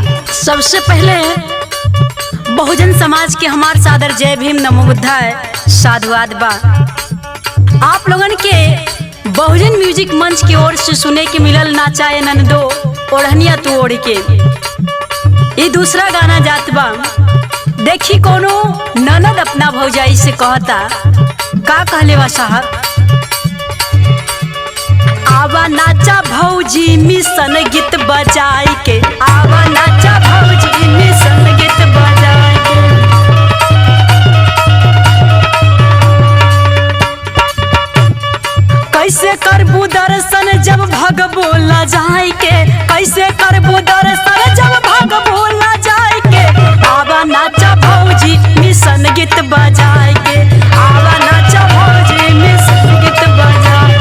सबसे पहले बहुजन समाज के हमार सादर जय भीम नमो बुद्धाय साधुवाद बा। आप लोगन के बहुजन म्यूजिक मंच की ओर से सुने के मिलल नाचा नंदो ओढ़निया तू ओढ़ के, ये दूसरा गाना जात बा। देखी कोनो ननद अपना भौजाई से कहता का कहले बा साहब, आवा नाचा भौजी मिशन गीत बजाई के, आवा नाचा भौजी मिशन गीत बजाई के। कैसे करबू दर्शन जब भग बोला जाए के, कैसे करबू दर्शन जब भग बोला जाए के, आवा नाचा भौजी मिशन गीत बजाए के, आवा नाचा भौजी मिशन गीत बजाए।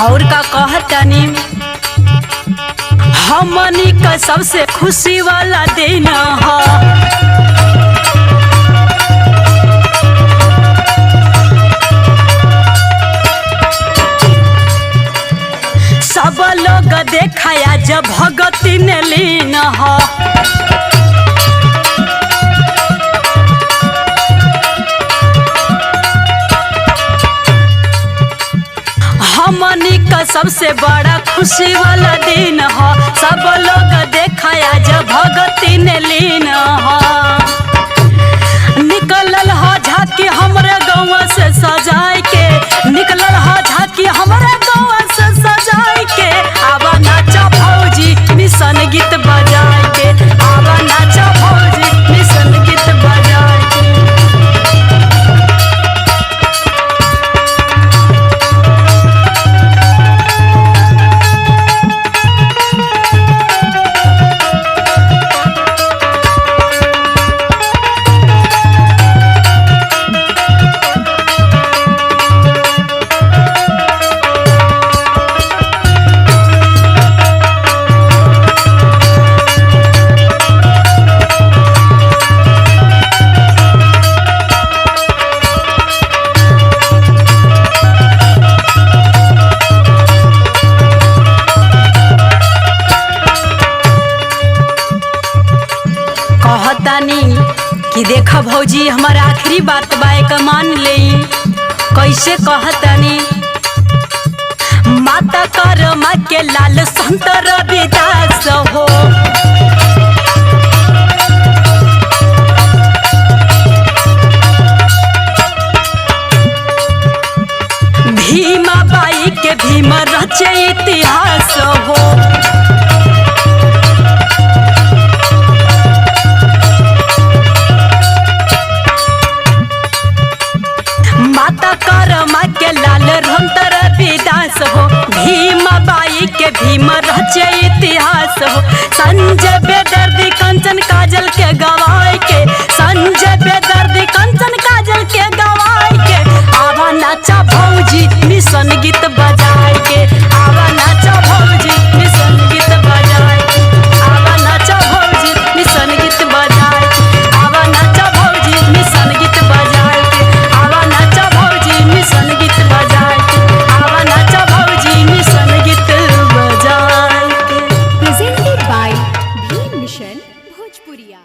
और का कहतनी, हमनी का सबसे खुशी वाला दिन है, सब लोग देखाया जब भगती में लीन है। हमनी का सबसे बड़ा खुशी वाला दिन है, सब लोग देखाया जब भगती ने लीन है। निकलल हा झांकी हमरे गौवा से सजाए के, निकलल हा झांकी हमरे गौवा से सजाए के, आवा नाचा भौजी मिशन गीत बजाए के, आवा नाचा भौजी मिशन गीत बजाए के। कहतानी कि देखा भौजी हमारा आखिरी बात बा, एक मान ले। कैसे कहतानी, माता करमा के लाल संत रविदास हो, भीमा बाई के भीम रचे इतिहास हो। माता करमा के लाल संत रविदास हो, भीमा बाई के भीम रचे इतिहास हो। संजय बेदर्दी कंचन काजल के गवाए के, संजय बेदर्दी कंचन काजल के गवाए के, आवा नाचा भौजी मिशन गीत बजाए के, आवा नाचा भौजी मिशन गीत बजाए के, आवा नाचा भौजी मिशन गीत बजाए के, आवा नाचा भौजी मिशन गीत बजाए के, आवा नाचा भौजी मिशन गीत बजाए के, आवा नाचा भौजी मिशन गीत बजाए के। Presented by Bhim Mission Bhojpuriya।